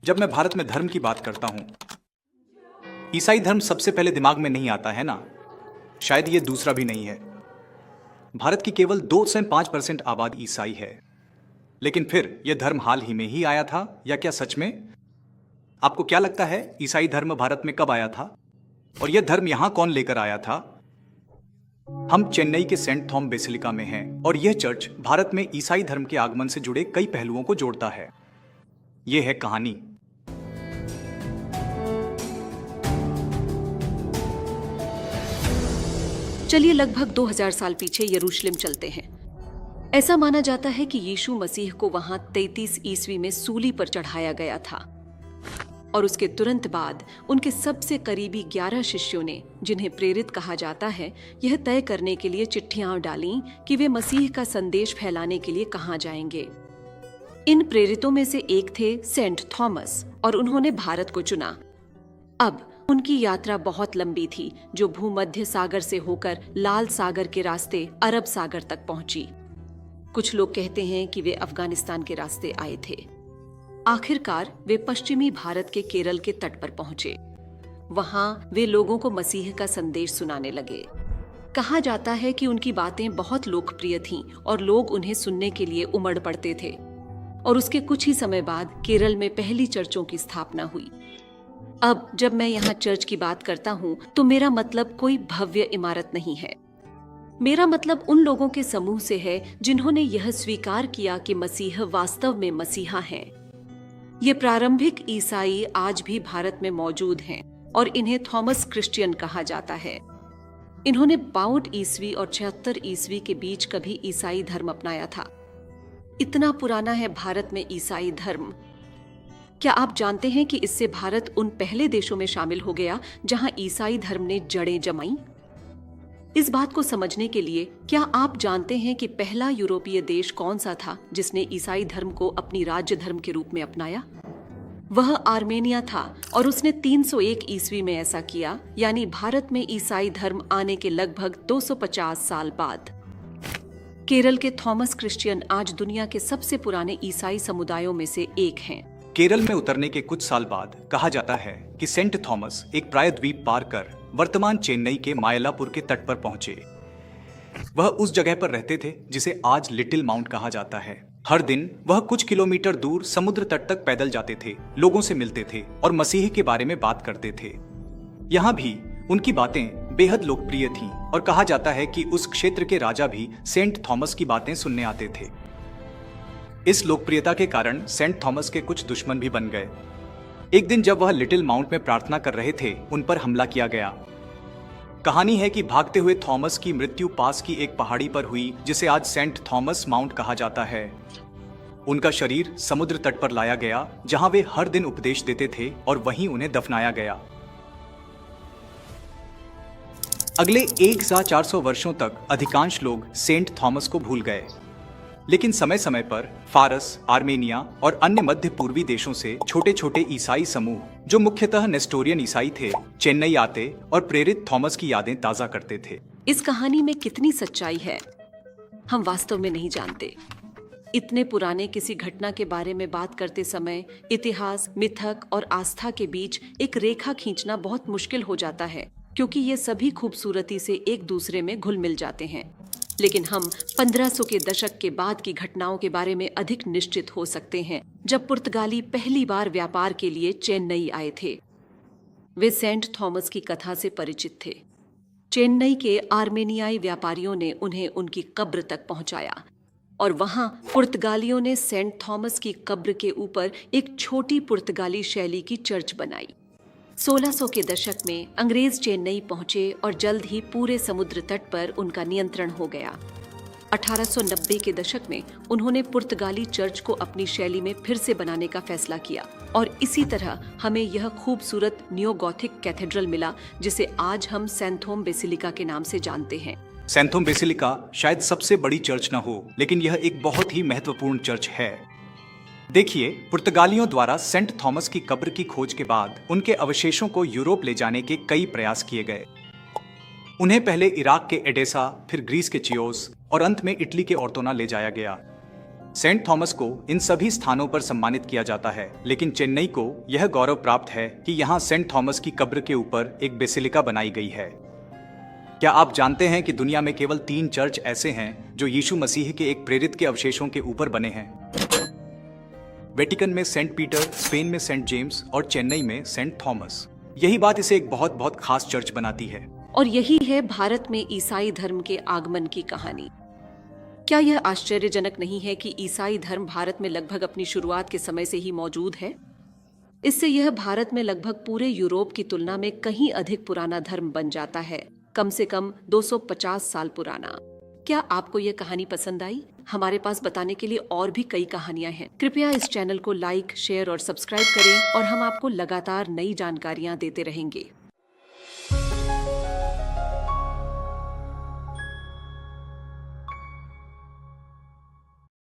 जब मैं भारत में धर्म की बात करता हूं, ईसाई धर्म सबसे पहले दिमाग में नहीं आता है ना। शायद ये दूसरा भी नहीं है। भारत की केवल 2 से 5% आबादी ईसाई है। लेकिन फिर यह धर्म हाल ही में ही आया था या क्या सच में? आपको क्या लगता है ईसाई धर्म भारत में कब आया था और यह धर्म यहां कौन लेकर आया था? हम चेन्नई के सेंट थॉम बेसिलिका में हैं और यह चर्च भारत में ईसाई धर्म के आगमन से जुड़े कई पहलुओं को जोड़ता है। यह है कहानी। चलिए लगभग 2000 साल पीछे यरूशलेम चलते हैं। ऐसा माना जाता है कि यीशु मसीह को वहां 33 ईस्वी में सूली पर चढ़ाया गया था और उसके तुरंत बाद उनके सबसे करीबी 11 शिष्यों ने, जिन्हें प्रेरित कहा जाता है, यह तय करने के लिए चिट्ठियां डालीं कि वे मसीह का संदेश फैलाने के लिए कहां जाएंगे। इन प्रेरितों में से एक थे सेंट थॉमस और उन्होंने भारत को चुना। अब उनकी यात्रा बहुत लंबी थी, जो भूमध्य सागर से होकर लाल सागर के रास्ते अरब सागर तक पहुंची। कुछ लोग कहते हैं कि वे अफगानिस्तान के रास्ते आए थे। आखिरकार वे पश्चिमी भारत के केरल के तट पर पहुंचे। वहां वे लोगों को मसीह का संदेश सुनाने लगे। कहा जाता है कि उनकी बातें बहुत लोकप्रिय थीं और लोग उन्हें सुनने के लिए उमड़ पड़ते थे। और उसके कुछ ही समय बाद केरल में पहली चर्चों की स्थापना हुई। अब जब मैं यहाँ चर्च की बात करता हूँ तो मेरा मतलब कोई भव्य इमारत नहीं है। मेरा मतलब उन लोगों के समूह से है जिन्होंने यह स्वीकार किया कि मसीह वास्तव में मसीहा है। ये प्रारंभिक ईसाई आज भी भारत में मौजूद हैं और इन्हें थॉमस क्रिश्चियन कहा जाता है। इन्होंने 62 ईस्वी और 76 ईस्वी के बीच कभी ईसाई धर्म अपनाया था। इतना पुराना है भारत में ईसाई धर्म। क्या आप जानते हैं कि इससे भारत उन पहले देशों में शामिल हो गया जहां ईसाई धर्म ने जड़ें जमाई? इस बात को समझने के लिए क्या आप जानते हैं कि पहला यूरोपीय देश कौन सा था जिसने ईसाई धर्म को अपनी राज्य धर्म के रूप में अपनाया? वह आर्मेनिया था और उसने 301 ईस्वी में ऐसा किया, यानी भारत में ईसाई धर्म आने के लगभग 250 साल बाद। केरल के थॉमस क्रिश्चियन आज दुनिया के सबसे पुराने ईसाई समुदायों में से एक हैं। केरल में उतरने के कुछ साल बाद कहा जाता है कि सेंट थॉमस एक प्रायद्वीप पार कर वर्तमान चेन्नई के मायलापुर के तट पर पहुंचे। वह उस जगह पर रहते थे जिसे आज लिटिल माउंट कहा जाता है। हर दिन वह कुछ किलोमीटर दूर समुद्र तट तक पैदल जाते थे, लोगों से मिलते थे और मसीह के बारे में बात करते थे। यहाँ भी उनकी बातें बेहद लोकप्रिय थीं और कहा जाता है कि उस क्षेत्र के राजा भी सेंट थॉमस की बातें सुनने आते थे। इस लोकप्रियता के कारण सेंट थॉमस के कुछ दुश्मन भी बन गए। एक दिन जब वह लिटिल माउंट में प्रार्थना कर रहे थे, उन पर हमला किया गया। कहानी है कि भागते हुए थॉमस की मृत्यु पास की एक पहाड़ी पर हुई जिसे आज सेंट थॉमस माउंट कहा जाता है। उनका शरीर समुद्र तट पर लाया गया जहां वे हर दिन उपदेश देते थे और वहीं उन्हें दफनाया गया। अगले 1400 वर्षों तक अधिकांश लोग सेंट थॉमस को भूल गए, लेकिन समय समय पर फारस, आर्मेनिया और अन्य मध्य पूर्वी देशों से छोटे छोटे ईसाई समूह, जो मुख्यतः नेस्टोरियन ईसाई थे, चेन्नई आते और प्रेरित थॉमस की यादें ताजा करते थे। इस कहानी में कितनी सच्चाई है हम वास्तव में नहीं जानते। इतने पुराने किसी घटना के बारे में बात करते समय इतिहास, मिथक और आस्था के बीच एक रेखा खींचना बहुत मुश्किल हो जाता है, क्योंकि ये सभी खूबसूरती से एक दूसरे में घुल मिल जाते हैं। लेकिन हम 1500 के दशक के बाद की घटनाओं के बारे में अधिक निश्चित हो सकते हैं, जब पुर्तगाली पहली बार व्यापार के लिए चेन्नई आए थे। वे सेंट थॉमस की कथा से परिचित थे। चेन्नई के आर्मेनियाई व्यापारियों ने उन्हें उनकी कब्र तक पहुंचाया और वहां पुर्तगालियों ने सेंट थॉमस की कब्र के ऊपर एक छोटी पुर्तगाली शैली की चर्च बनाई। 1600 के दशक में अंग्रेज चेन्नई पहुंचे और जल्द ही पूरे समुद्र तट पर उनका नियंत्रण हो गया। 1890 के दशक में उन्होंने पुर्तगाली चर्च को अपनी शैली में फिर से बनाने का फैसला किया और इसी तरह हमें यह खूबसूरत नियोगोथिक कैथेड्रल मिला, जिसे आज हम सेंथोम बेसिलिका के नाम से जानते हैं। सेंथोम बेसिलिका शायद सबसे बड़ी चर्च न हो, लेकिन यह एक बहुत ही महत्वपूर्ण चर्च है। देखिए, पुर्तगालियों द्वारा सेंट थॉमस की कब्र की खोज के बाद उनके अवशेषों को यूरोप ले जाने के कई प्रयास किए गए। उन्हें पहले इराक के एडेसा, फिर ग्रीस के चियोस और अंत में इटली के ओर्तोना ले जाया गया। सेंट थॉमस को इन सभी स्थानों पर सम्मानित किया जाता है, लेकिन चेन्नई को यह गौरव प्राप्त है कि यहाँ सेंट थॉमस की कब्र के ऊपर एक बेसिलिका बनाई गई है। क्या आप जानते हैं कि दुनिया में केवल 3 चर्च ऐसे हैं जो यीशु मसीह के एक प्रेरित के अवशेषों के ऊपर बने हैं? वेटिकन में सेंट पीटर, स्पेन में सेंट जेम्स और चेन्नई में सेंट थॉमस। यही बात इसे एक बहुत बहुत खास चर्च बनाती है। और यही है भारत में ईसाई धर्म के आगमन की कहानी। क्या यह आश्चर्यजनक नहीं है कि ईसाई धर्म भारत में लगभग अपनी शुरुआत के समय से ही मौजूद है? इससे यह भारत में लगभग पूरे यूरोप की तुलना में कहीं अधिक पुराना धर्म बन जाता है, कम से कम 250 साल पुराना। क्या आपको यह कहानी पसंद आई? हमारे पास बताने के लिए और भी कई कहानियां हैं। कृपया इस चैनल को लाइक, शेयर और सब्सक्राइब करें और हम आपको लगातार नई जानकारियां देते रहेंगे।